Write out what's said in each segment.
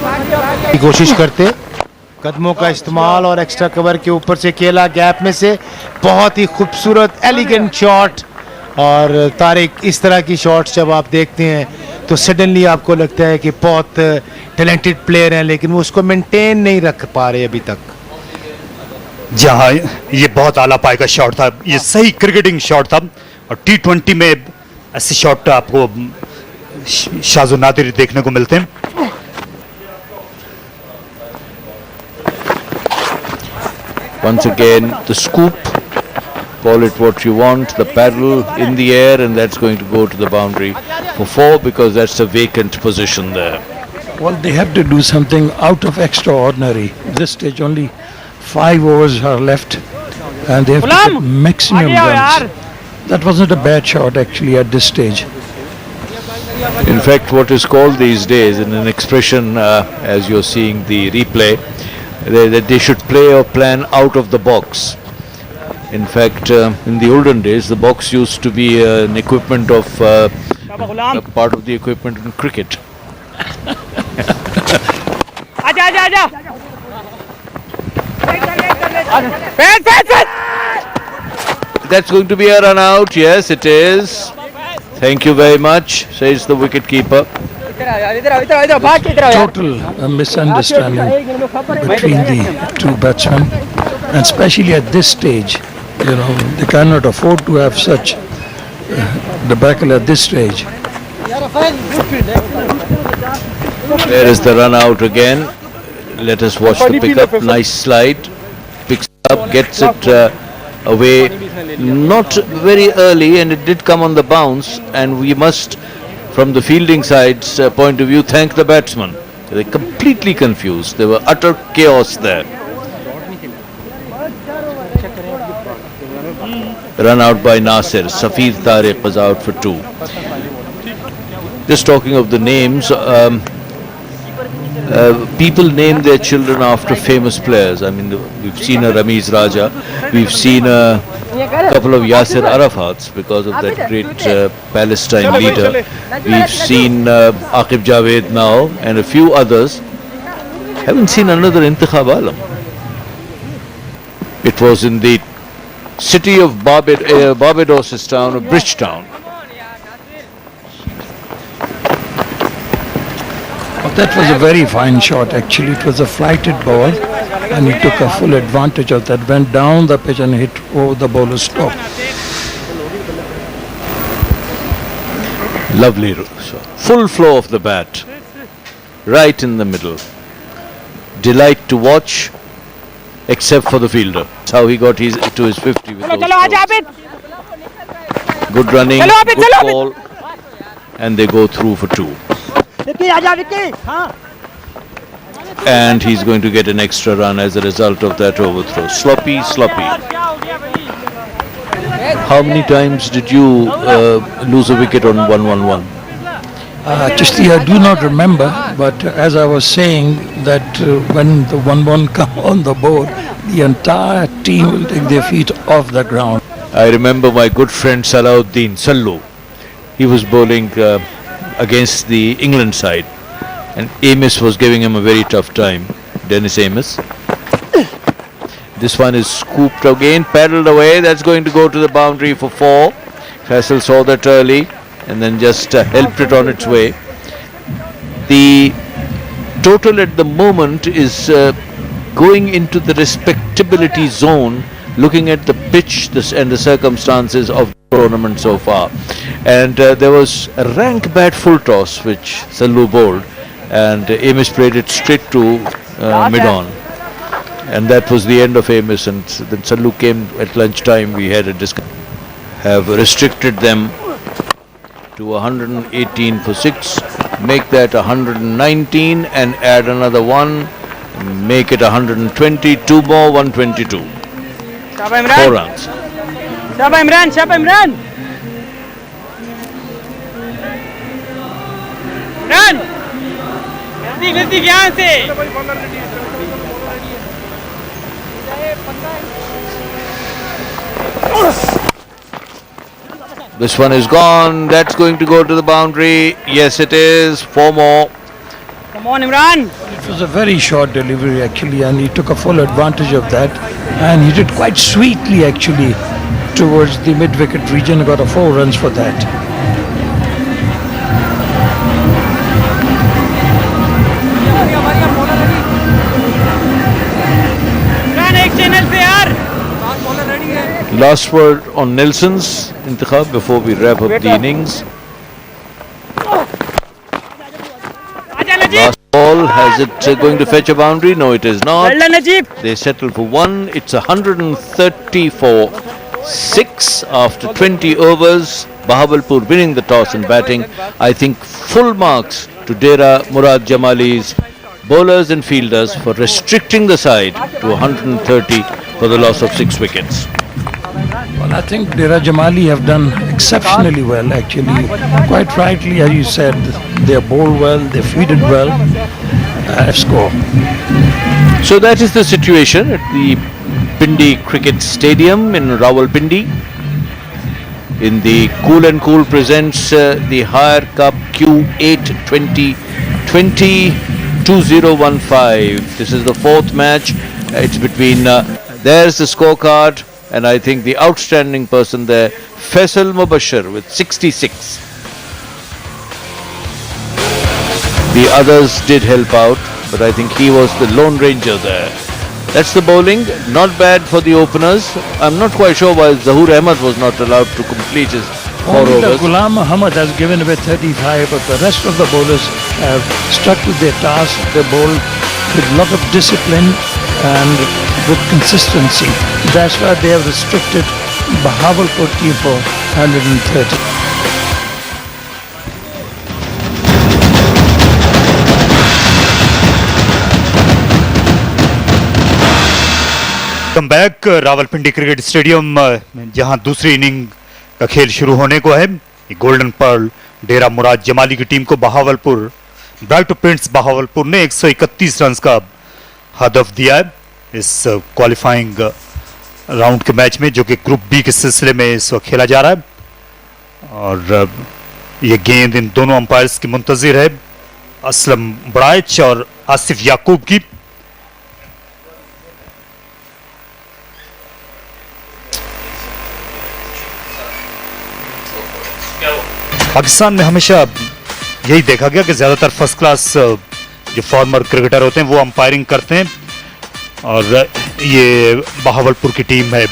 की कोशिश करते, कदमों का इस्तेमाल और एक्स्ट्रा कवर के ऊपर से खेला गैप में से, बहुत ही खूबसूरत एलिगेंट शॉट। और तारिक, इस तरह की शॉट्स जब आप देखते हैं तो सडनली आपको लगता है कि बहुत टैलेंटेड प्लेयर हैं, लेकिन वो उसको मेंटेन नहीं रख पा रहे अभी तक। जहाँ ये बहुत आला पाई का शॉट था, ये सही क्रिकेटिंग शॉट था। और T20 में ऐसे शॉट आपको शाज़ो नादिर देखने को मिलते हैं। Once again, the scoop, call it what you want, the paddle in the air, and that's going to go to the boundary for 4 because that's a vacant position there. Well, they have to do something out of extraordinary. This stage only 5 overs are left and they have to get maximum runs. That wasn't a bad shot actually at this stage. In fact, what is called these days in an expression, as you're seeing the replay, that they should play or plan out of the box. In fact, in the olden days, the box used to be an equipment of a part of the equipment in cricket. That's going to be a run out. Yes, it is. Thank you very much, says the wicket keeper. Total misunderstanding between the two batsmen, and especially at this stage, you know, they cannot afford to have such debacle at this stage. There is the run out again. Let us watch the pickup. Nice slide. Picks up, gets it away. Not very early, and it did come on the bounce. And we must, from the fielding side's point of view, thank the batsmen. They were completely confused. There were utter chaos there. Run out by Nasir. Safir Tariq was out for 2. Just talking of the names, people name their children after famous players. I mean, we've seen a Ramiz Raja, we've seen a couple of Yasir Arafats because of that great Palestine leader. We've seen Aqib Javed now and a few others. Haven't seen another Intikhab Alam. It was in the city of Barbados' town of Bridgetown. That was a very fine shot actually. It was a flighted ball and he took a full advantage of that, went down the pitch and hit over the bowler's top. Lovely shot. Full flow of the bat. Right in the middle. Delight to watch, except for the fielder. That's how he got to his 50 with those strokes. Good running, good ball, and they go through for 2. And he's going to get an extra run as a result of that overthrow. Sloppy. How many times did you lose a wicket on 1-1-1? Chishti, I do not remember, but as I was saying that when the 1-1 come on the board, the entire team will take their feet off the ground. I remember my good friend Salahuddin Sallu. He was bowling against the England side, and Amos was giving him a very tough time. Dennis Amos. This one is scooped again, paddled away. That's going to go to the boundary for 4. Faisal saw that early and then just helped it on its way. The total at the moment is going into the respectability zone, looking at the pitch and the circumstances of the tournament so far. And there was a rank bat full toss which Sallu bowled, and Amos played it straight to mid-on. And that was the end of Amos, and then Sallu came at lunchtime. We had a discussion. Have restricted them to 118 for 6, make that 119 and add another 1, make it 120, 2 more, 122. 4 runs. Imran. Run! गलती ज्ञान से। This one is gone. That's going to go to the boundary. Yes, it is. 4 more. Come on, Imran. It was a very short delivery actually, and he took a full advantage of that, and he did quite sweetly actually towards the mid-wicket region, got a 4 runs for that. Imran, एक channel से यार. Last word on Nelson's intikhab before we wrap up the innings. आजा Najeeb. Last ball, has it going to fetch a boundary? No, it is not. Well done, Najib. They settle for 1. It's 130 for 6 after 20 overs. Bahawalpur winning the toss and batting. I think full marks to Dera Murad Jamali's bowlers and fielders for restricting the side to 130 for the loss of 6 wickets. Well, I think Dera Jamali have done exceptionally well actually. Quite rightly, as you said, they bowl well, they fielded well, score. So that is the situation at the Pindi Cricket Stadium in Rawalpindi. In the Cool and Cool presents the Hire Cup Q8 2020 2015. This is the 4th match. It's between, there's the scorecard, and I think the outstanding person there, Faisal Mubashir with 66. The others did help out, but I think he was the lone ranger there. That's the bowling. Not bad for the openers. I'm not quite sure why Zahoor Ahmed was not allowed to complete his 4 Only the overs. Ghulam Muhammad has given away 35, but the rest of the bowlers have stuck with their task. They bowl with a lot of discipline and with consistency. That's why they have restricted Bahawalpur team for 130. Come back Rawalpindi cricket stadium, जहां दूसरी inning का खेल शुरू होने को है। Golden pearl डेरा मुराद जमाली की team को बहावलपुर ब्राइट प्रिंट्स बहावलपुर ने 131 रन का हदफ दिया है इस क्वालिफाइंग राउंड के मैच में, जो कि ग्रुप बी के सिलसिले में इस वक्त खेला जा रहा है। और ये गेंद इन दोनों अंपायर्स की मुंतजिर है, असलम बड़ाइच और आसिफ याकूब की। पाकिस्तान में हमेशा यही देखा गया कि ज़्यादातर फर्स्ट क्लास जो फॉर्मर क्रिकेटर होते हैं वो अंपायरिंग करते हैं, और ये बहावलपुर की टीम है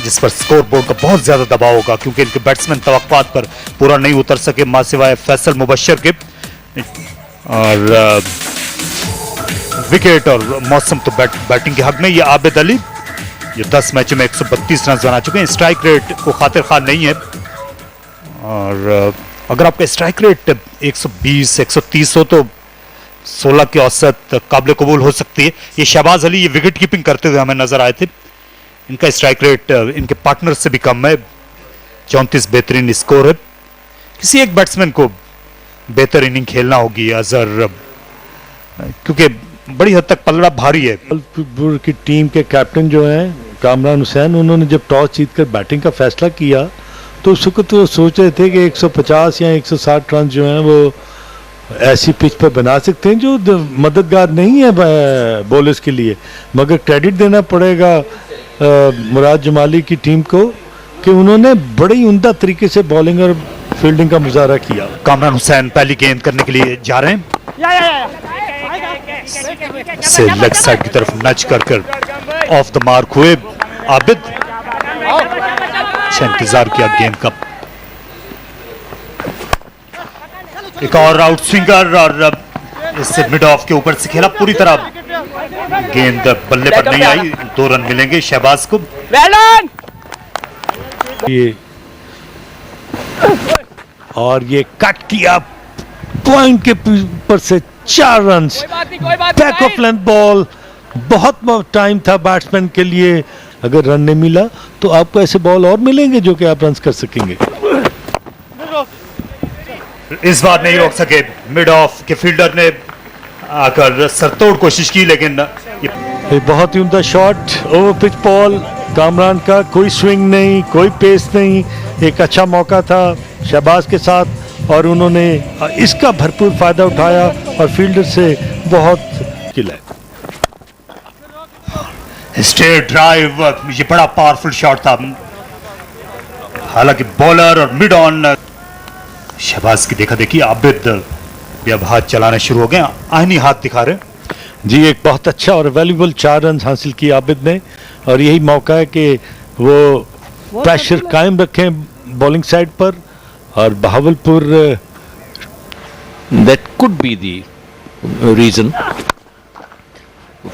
जिस पर स्कोर बोर्ड का बहुत ज़्यादा दबाव होगा, क्योंकि इनके बैट्समैन तवक्कुआत पर पूरा नहीं उतर सके मां सिवाय फैसल मुबशर के। और विकेट और मौसम तो बैटिंग के हक में। ये आबिद अली जो 10 मैचों में 132 रन बना चुके हैं, स्ट्राइक रेट को खातिर खान नहीं है। और अगर आपका स्ट्राइक रेट 120 130 हो तो 16 की औसत काबिल कबूल हो सकती है। ये शहबाज अली ये विकेट कीपिंग करते हुए हमें नजर आए थे, इनका स्ट्राइक रेट इनके पार्टनर से भी कम है, 34 बेहतरीन स्कोर है। किसी एक बैट्समैन को बेहतर इनिंग खेलना होगी अजहर, क्योंकि बड़ी हद तक पलड़ा भारी है। बहावलपुर की टीम के कैप्टन जो हैं कामरान हुसैन, उन्होंने जब टॉस जीतकर बैटिंग का फैसला किया तो उस वक्त तो सोच रहे थे कि 150 या 160 रन जो हैं वो ऐसी पिच पर बना सकते हैं जो मददगार नहीं है बॉलर्स के लिए, मगर क्रेडिट देना पड़ेगा मुराद जमाली की टीम को कि उन्होंने बड़ी उम्दा तरीके से बॉलिंग और फील्डिंग का मुजाहरा किया। कामरान हुसैन पहली गेंद करने के लिए जा रहे हैं, से लेग साइड की तरफ नच कर ऑफ द मार्क हुए आबिद। अच्छा इंतजार किया गेंद का, एक और आउट स्विंगर, और इससे मिड ऑफ के ऊपर से खेला पूरी तरह, गेंद बल्ले पर नहीं आई। 2 रन मिलेंगे शहबाज को। ये और ये कट किया पॉइंट के ऊपर से 4 run, back of length ball. बहुत टाइम था बैट्समैन के लिए, अगर रन नहीं मिला तो आपको ऐसे बॉल और मिलेंगे जो कि आप रन कर सकेंगे। इस बार नहीं रोक सके, मिड ऑफ के फील्डर ने आकर सरतोड़ कोशिश की, लेकिन ये बहुत ही उम्दा shot, over pitch ball Kamran का, कोई स्विंग नहीं, कोई पेस नहीं, एक अच्छा मौका था शहबाज के साथ और उन्होंने इसका भरपूर फायदा उठाया और फील्डर से बहुत किला। स्ट्रेट ड्राइव, ये बड़ा पावरफुल शॉट था। हालांकि बॉलर और मिड ऑन शहबाज की देखा देखी आबिद भी अब हाथ चलाने शुरू हो गए, आहिनी हाथ दिखा रहे। जी, एक बहुत अच्छा और वैल्यूबल 4 रन हासिल किए आबिद ने, और यही मौका है कि वो प्रेशर कायम रखें बॉलिंग साइड पर। और Bahawalpur That could be the reason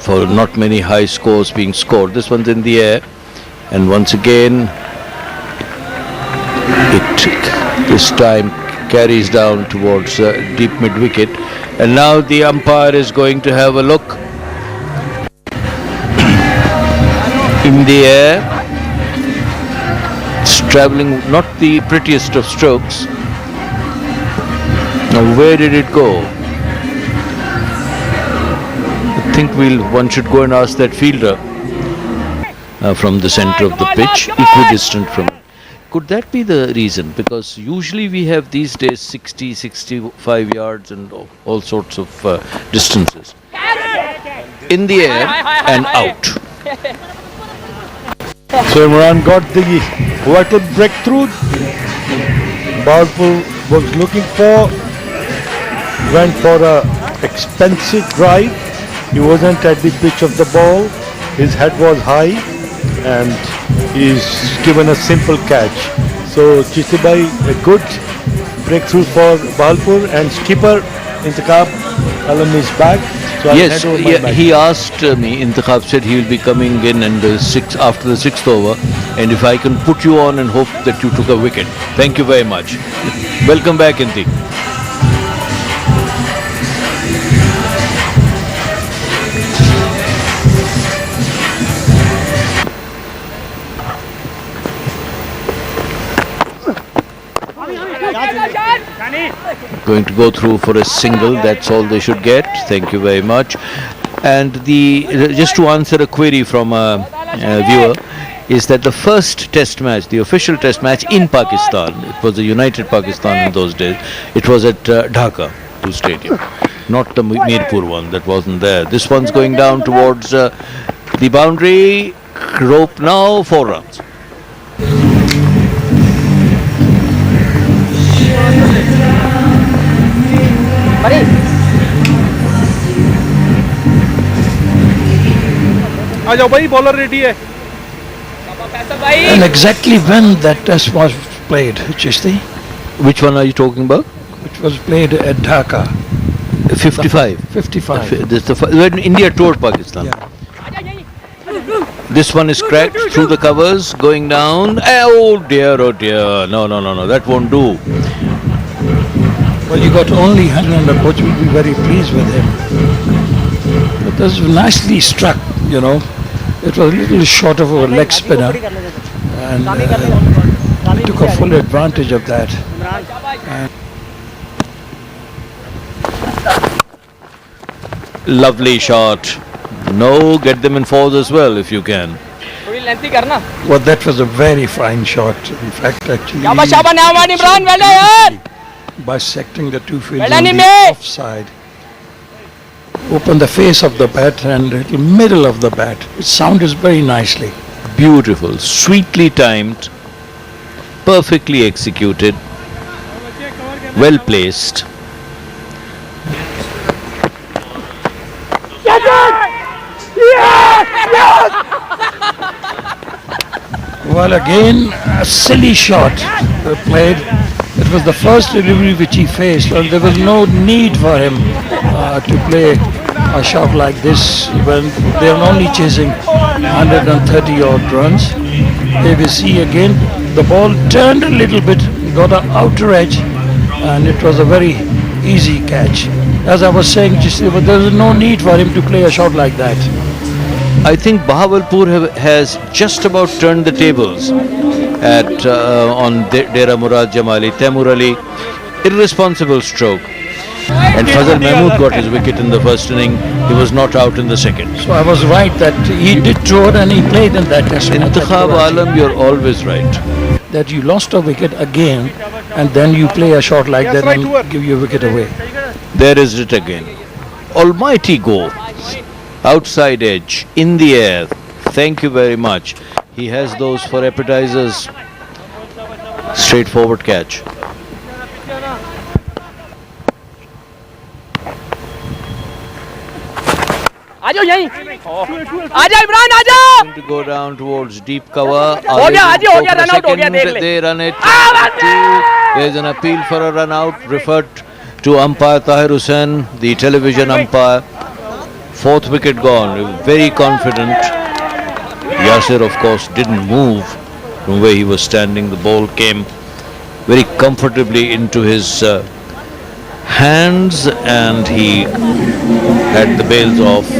for not many high scores being scored. This one's in the air, and once again it this time carries down towards deep mid wicket, and now the umpire is going to have a look. In the air, it's travelling not the prettiest of strokes. Now where did it go? I think one should go and ask that fielder from the centre of the pitch, equidistant from. Could that be the reason? Because usually we have these days 60, 65 yards and all sorts of distances. In the air and out. So Imran got the vital breakthrough. Bhavalpur was looking for, went for a expensive drive. He wasn't at the pitch of the ball. His head was high, and he's given a simple catch. So Chishti bhai, a good breakthrough for Bhavalpur, and skipper Intikhab Alam is back. So I'll Yes, hand over my yeah, mic. he asked me, Intikhab said he will be coming in and after the 6th over, and if I can put you on and hope that you took a wicket. Thank you very much. Welcome back, Inti. Going to go through for a single, that's all they should get. Thank you very much. And just to answer a query from a viewer, is that the first test match, the official test match in Pakistan, it was the United Pakistan in those days, it was at Dhaka Stadium, not the Mirpur one, that wasn't there. This one's going down towards the boundary, rope now, 4 runs. आ जाओ भाई, bowler ready है। And exactly when that test was played, Chishti, Which one are you talking about? which was played at Dhaka, 55. 55. This the when India toured Pakistan. This one is cracked through the covers, going down. Oh dear, oh dear. No, no, no, no. That won't do. Well, you got only 100 and the coach will be very pleased with him. But this was nicely struck, you know. It was a little short of a leg spinner, and he took a full advantage of that. Lovely shot. No, get them in fours as well if you can. थोड़ी lengthy करना। Well, that was a very fine shot. In fact, actually, शाबाश शाबाश, नाम आनी Imran, well done यार। bisecting the two fields Well on done, the Ime. offside. Open the face of the bat and the middle of the bat. It sounded very nicely. Beautiful, sweetly timed, perfectly executed, well placed. Well, again, a silly shot played. It was the first delivery which he faced, and there was no need for him to play a shot like this when they are only chasing 130 odd runs. ABC again, the ball turned a little bit, got an outer edge, and it was a very easy catch. As I was saying, there was no need for him to play a shot like that. I think Bahawalpur has just about turned the tables at on Dera Murad Jamali, Taimur Ali, irresponsible stroke. And Fazal Mahmood got his wicket in the first inning. He was not out in the second. So I was right that he did tour and he played in that test match. Intikhab Alam, you're always right. that you lost a wicket again, and then you play a shot like that and give your wicket away. There is it again. Almighty go. Outside edge, in the air. Thank you very much. He has those for appetizers. Straightforward catch. आ जाओ यहीं आ जा इमरान आ जा Going to go down towards deep cover. हो गया हाजी हो गया run out हो गया देख ले They run it. There's an appeal for a run out referred to umpire Tahir Hussain, the television umpire. Fourth wicket gone. Very confident. Yasir, of course, didn't move from where he was standing. The ball came very comfortably into his hands, and he had the bails off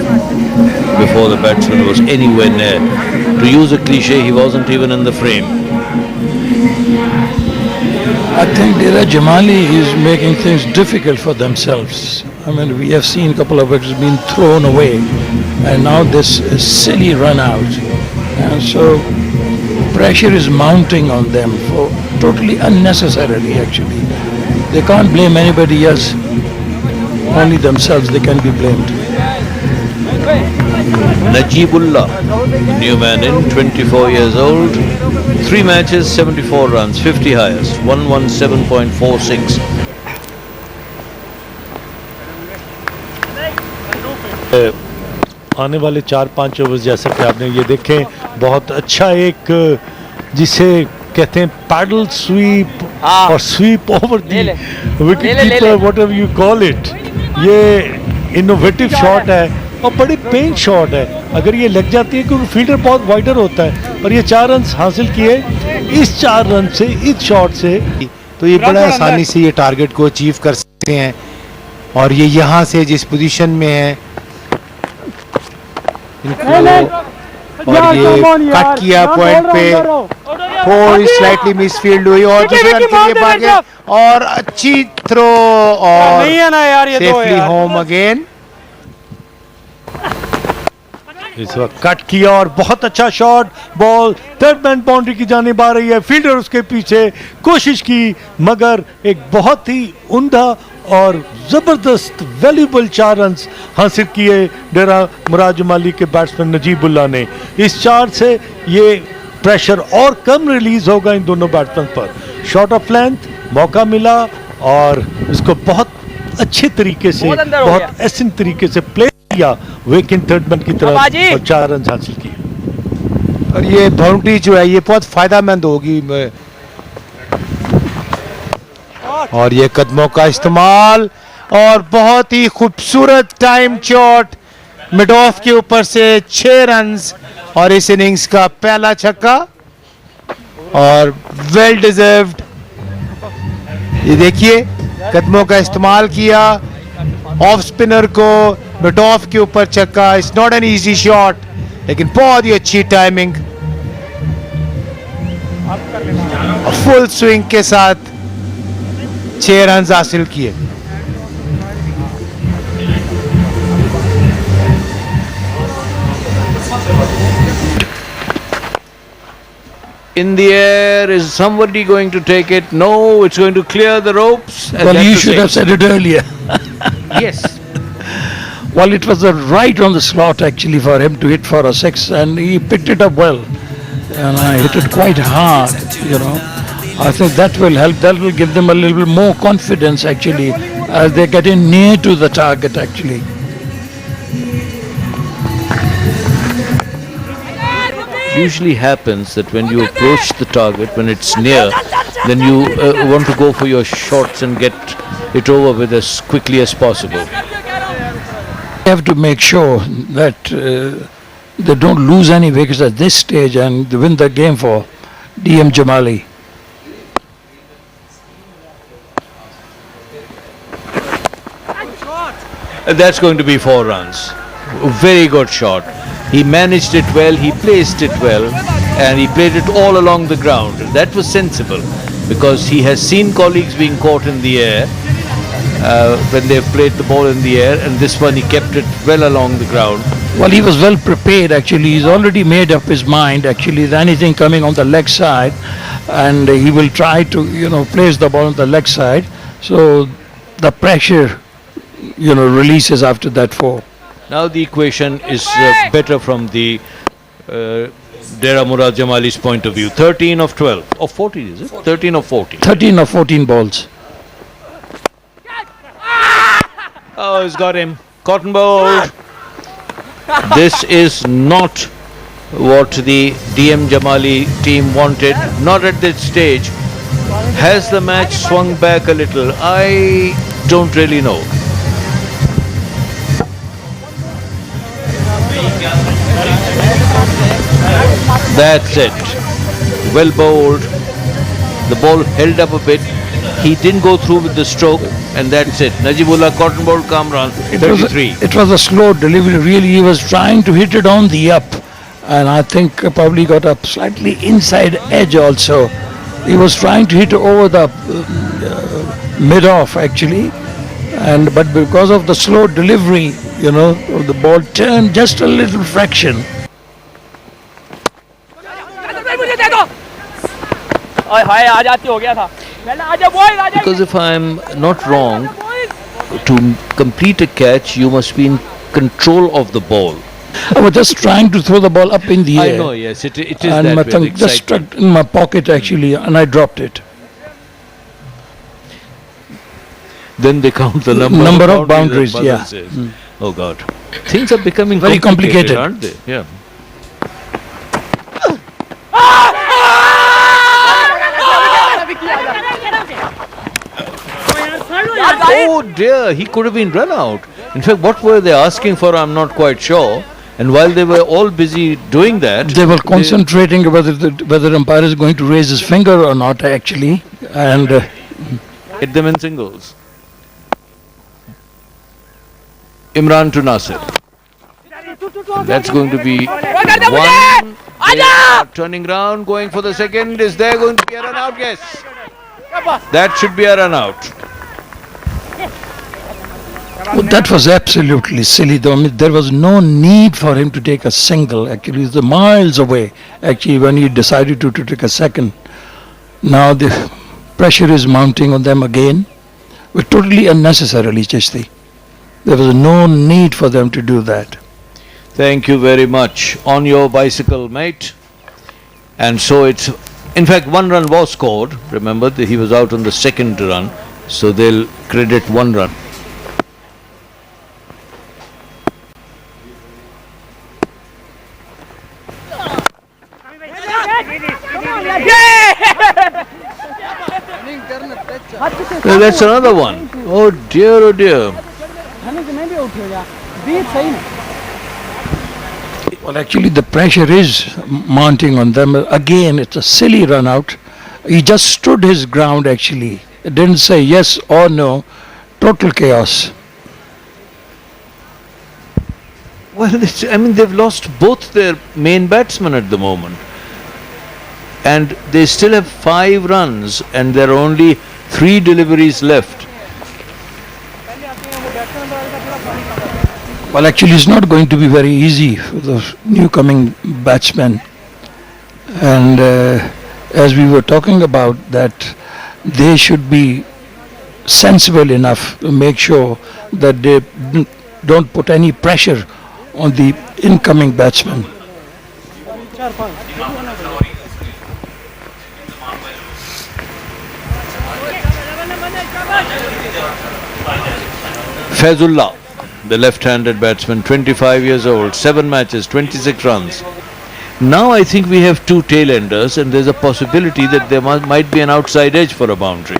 before the batsman was anywhere near. To use a cliche, he wasn't even in the frame. I think Dera Jamali is making things difficult for themselves. I mean, we have seen a couple of wickets being thrown away, and now this silly run out. And so pressure is mounting on them for totally unnecessarily, actually. They can't blame anybody else, only themselves they can be blamed. Najibullah, new man in, 24 years old. 3 matches, 74 runs, 50 highest, 117.46. आने वाले 4-5 over जैसा कि आपने ये देखें, बहुत अच्छा एक जिसे कहते हैं पैडल स्वीप हाँ। और स्वीप ओवर दी ले। विकेट ले, ले, कीपर, ले। What ever you call it, ये इनोवेटिव शॉट है और बड़ी पेन शॉट है. अगर ये लग जाती है क्योंकि फील्डर बहुत वाइडर होता है, और ये 4 रन हासिल किए इस 4 रन से, इस शॉट से, तो ये बड़ा आसानी से ये टारगेट को अचीव कर सकते हैं. और ये यहाँ से जिस पोजीशन में है इनको, और ये कट किया पॉइंट पे, थोड़ी स्लाइटली मिसफील्ड हुई और दूसरे रन के लिए भागे और अच्छी थ्रो और नहीं है ना यार ये दो सेफली यार होम अगेन. इस वक्त कट किया और बहुत अच्छा shot, ball third man boundary की जानिब आ रही है. फील्डर उसके पीछे कोशिश की, मगर एक बहुत ही उम्दा और जबरदस्त वैल्यूबल 4 रन हासिल किए डेरा मुराद जमाली के बैट्समैन नजीबुल्लाह ने. इस 4 से ये प्रेशर और कम रिलीज होगा इन दोनों बैट्समैन पर. शॉट ऑफ लेंथ, मौका मिला और इसको बहुत अच्छे तरीके से, बहुत अंदर हो बहुत गया। ऐसे तरीके से प्ले किया वेकिन थर्डमैन की तरफ बाजी। और 4 रन हासिल किए. और ये बाउंड्री जो है ये बहुत फायदेमंद होगी. और ये कदमों का इस्तेमाल और बहुत ही खूबसूरत टाइम शॉट मिड ऑफ के ऊपर से 6 रन्स और इस इनिंग्स का पहला छक्का और वेल डिजर्व्ड. ये देखिए कदमों का इस्तेमाल किया, ऑफ स्पिनर को मिड ऑफ के ऊपर छक्का. It's not an easy shot, लेकिन बहुत ही अच्छी टाइमिंग, फुल स्विंग के साथ 6 रन हासिल किए. In the air, is somebody going to take it? No, it's going to clear the ropes. and Well, that you to should take- have said it earlier. Yes. Well, it was right on the slot actually for him to hit for a 6, and he picked it up well. And I hit it quite hard, you know. I think that will help. That will give them a little bit more confidence actually as they get in near to the target actually. Usually happens that when you approach the target, when it's near, then you want to go for your shots and get it over with as quickly as possible. They have to make sure that they don't lose any wickets at this stage and win the game for DM Jamali. That's going to be 4 runs. Very good shot. He managed it well, he placed it well, and he played it all along the ground. That was sensible because he has seen colleagues being caught in the air when they've played the ball in the air, and this one he kept it well along the ground. Well, he was well prepared actually. He's already made up his mind actually that anything coming on the leg side, and he will try to, place the ball on the leg side. So the pressure, releases after that four. Now the equation is better from the Dera Murad Jamali's point of view. 13 of 12, or 14 is it? 13 of 14. 13 or 14 balls. Oh, he's got him. Cotton bowled. This is not what the DM Jamali team wanted, not at this stage. Has the match swung back a little? I don't really know. That's it. Well bowled. The ball held up a bit. He didn't go through with the stroke, and that's it. Najibullah cotton bowled Kamran, 33. It was a slow delivery. Really, he was trying to hit it on the up, and I think probably got a slightly inside edge also. He was trying to hit over the mid off actually, but because of the slow delivery, the ball turned just a little fraction. मुझे दे दो ओए हाय आ जाती हो गया था आजा boy आजा Because if I'm not wrong, to complete a catch, you must be in control of the ball. I was just trying to throw the ball up in the air. I know, yes, it is And that my way. thumb the just excitement. struck in my pocket actually, and I dropped it. Then they count the Number of that boundaries, Badal yeah. says. Oh God, things are becoming Very complicated. aren't they? Yeah. Oh dear, he could have been run out. In fact, what were they asking for? I'm not quite sure. And while they were all busy doing that, They were concentrating whether umpire is going to raise his finger or not actually, and hit them in singles. Imran to Nasir. And that's going to be one. They are turning round, going for the second. Is there going to be a run out? Yes. That should be a run out. well, that was absolutely silly though. I mean, there was no need for him to take a single actually. He was miles away actually when he decided to take a second. Now the pressure is mounting on them again, but totally unnecessarily, Chishti. There was no need for them to do that. Thank you very much. On your bicycle, mate. And so it's, in fact, 1 run was scored. Remember that he was out on the second run, so they'll credit 1 run. Well, that's another one. Oh dear, oh dear. Well, actually, the pressure is mounting on them. Again, it's a silly run out. He just stood his ground, actually. It didn't say yes or no. Total chaos. Well, they've lost both their main batsmen at the moment. And they still have 5 runs, and there are only 3 deliveries left. Well, actually, it's not going to be very easy for the new coming batsmen. And as we were talking about that, they should be sensible enough to make sure that they don't put any pressure on the incoming batsmen. Faizullah, the left-handed batsman, 25 years old, 7 matches, 26 runs. Now I think we have 2 tail-enders, and there's a possibility that there might be an outside edge for a boundary.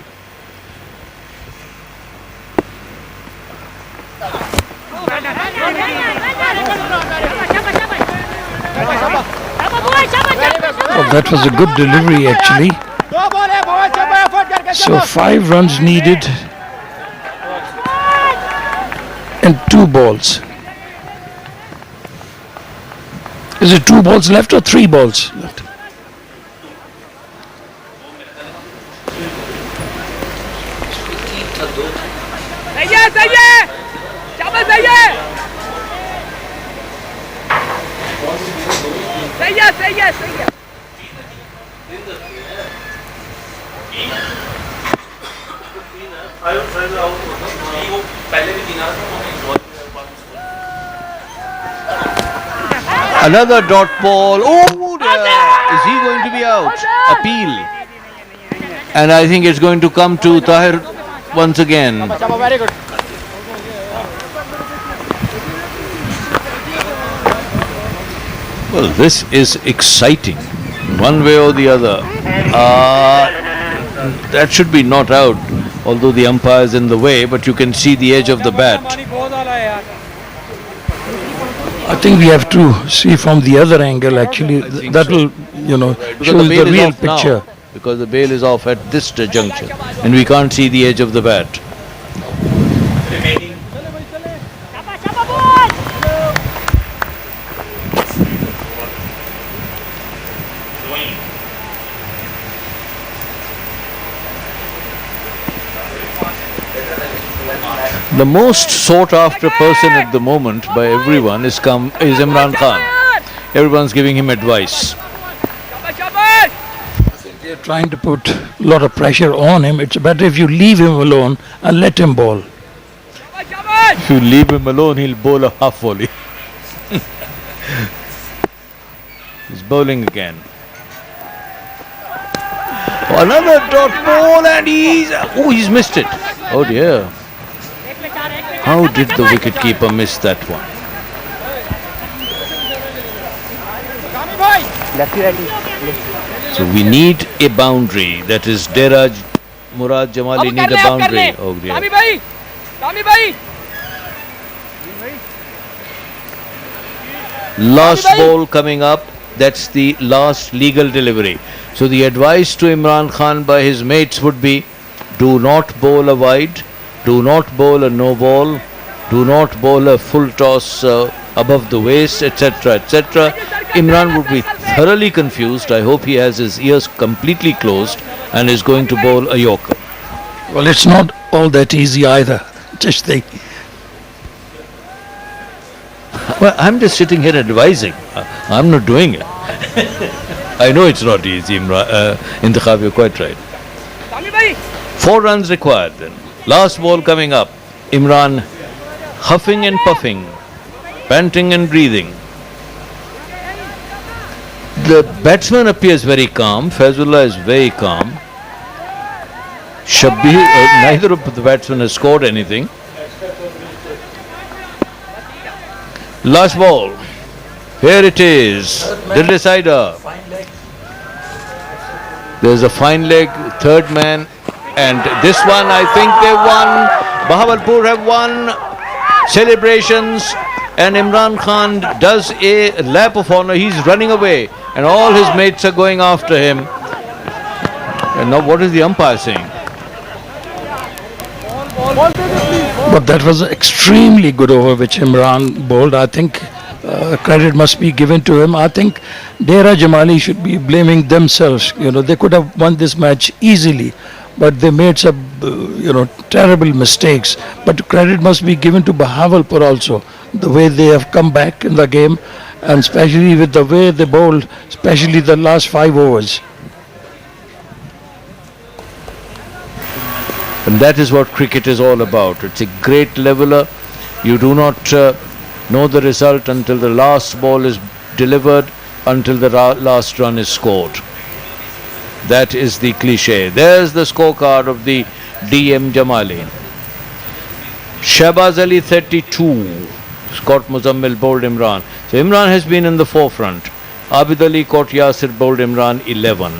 Oh, that was a good delivery, actually. So 5 runs needed and 2 balls. Is it 2 balls left or 3 balls left? सही है शाबाश सही है सही है सही है सही है Another dot ball. Oh, is he going to be out? Appeal. And I think it's going to come to Tahir once again. Very good Well, this is exciting, one way or the other. That should be not out, although the umpire is in the way, but you can see the edge of the bat. बहुत आला है यार I think we have to see from the other angle actually. think That so. will, you know, Because show the the bail is real off now. picture. Because the bail is off at this juncture, and we can't see the edge of the bat. The most sought after person at the moment by everyone is Imran Khan. Everyone's giving him advice. शाबाश शाबाश They're trying to put a lot of pressure on him. It's better if you leave him alone and let him bowl. शाबाश शाबाश If you leave him alone, he'll bowl a half volley. He's bowling again. Another dot ball, and he's missed it. Oh dear. How did the wicketkeeper miss that one? So we need a boundary. That is Deraj Murad Jamali अब need कर a ले अब कर boundary. ले Oh dear. कामी भाई Last Bhai. ball coming up. That's the last legal delivery. So the advice to Imran Khan by his mates would be: do not bowl a wide, do not bowl a no ball, do not bowl a full toss above the waist, etc., etc. Imran would be thoroughly confused. I hope he has his ears completely closed and is going to bowl a yorker. Well, it's not all that easy either. Just think. Well, I'm just sitting here advising. I'm not doing it. I know it's not easy, Intikhab, you're quite right. कामी भाई 4 runs required then. Last ball coming up. Imran huffing and puffing, panting and breathing. The batsman appears very calm. Fazullah is very calm. Shabbir, neither of the batsmen has scored anything. Last ball. Here it is. The decider. There's a fine leg, third man, and this one I think they won. Bahawalpur have won. Celebrations, and Imran Khan does a lap of honor. He's running away, and all his mates are going after him. And now what is the umpire saying? But that was an extremely good over which Imran bowled. I think credit must be given to him. I think Dera Jamali should be blaming themselves. You know, they could have won this match easily, but they made some, terrible mistakes. But credit must be given to Bahawalpur also. The way they have come back in the game, and especially with the way they bowled, especially the last 5 overs. And that is what cricket is all about. It's a great leveler. You do not know the result until the last ball is delivered, until the last run is scored. That is the cliche. There's the scorecard of the DM Jamali. Shahbaz Ali 32. Scott Muzammil bowled Imran. So Imran has been in the forefront. Abid Ali caught Yasir, bowled Imran 11.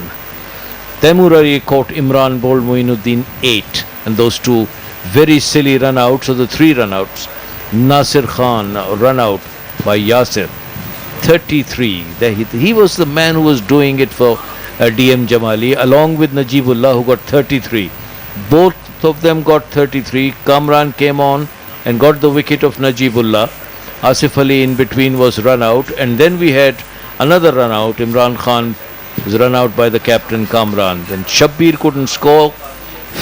Taimur Ali caught Imran, bowled Moinuddin 8. And those two very silly run outs, or the 3 run outs. Nasir Khan run out by Yasir. 33. He was the man who was doing it for DM Jamali, along with Najibullah, who got 33. Both of them got 33. Kamran came on and got the wicket of Najibullah. Asif Ali in between was run out, and then we had another run out. Imran Khan was run out by the captain Kamran. Then Shabbir couldn't score,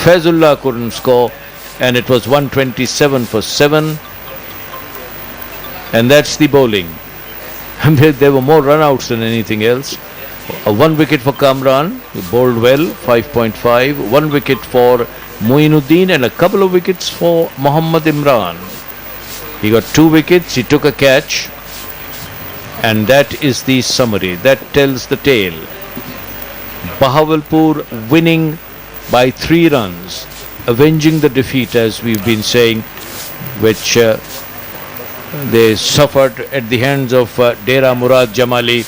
Fazullah couldn't score, and it was 127 for 7. And that's the bowling. There were more run-outs than anything else. 1 wicket for Kamran, he bowled well, 5.5. 1 wicket for Moinuddin and a couple of wickets for Mohammad Imran. He got 2 wickets, he took a catch. And that is the summary. That tells the tale. Bahawalpur winning by 3 runs, avenging the defeat, as we've been saying, which they suffered at the hands of Dera Murad Jamali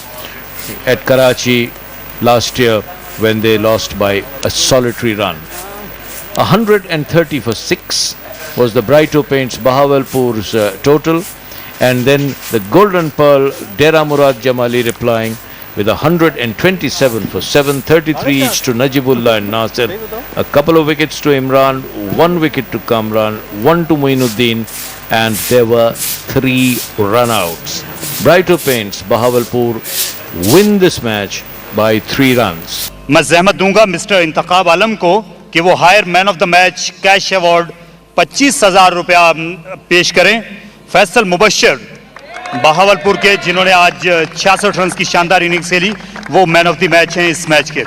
at Karachi last year when they lost by a solitary run. 130 for 6 was the Brighto Paints Bahawalpur's total, and then the Golden Pearl Dera Murad Jamali replying with 127 for 7, 33 each to Najibullah and Nasir, a couple of wickets to Imran, 1 wicket to Kamran, 1 to Moinuddin, and there were 3 run-outs. Brighto Paints Bahawalpur win this match by 3 runs. मैं जहमत दूंगा mister इंतखाब आलम को कि वो हायर man of the match cash award 25,000 रुपया पेश करें। फैसल मुबश्शिर बहावलपुर के, जिन्होंने आज 66 रन की शानदार इनिंग्स खेली, वो मैन ऑफ द मैच हैं इस मैच के।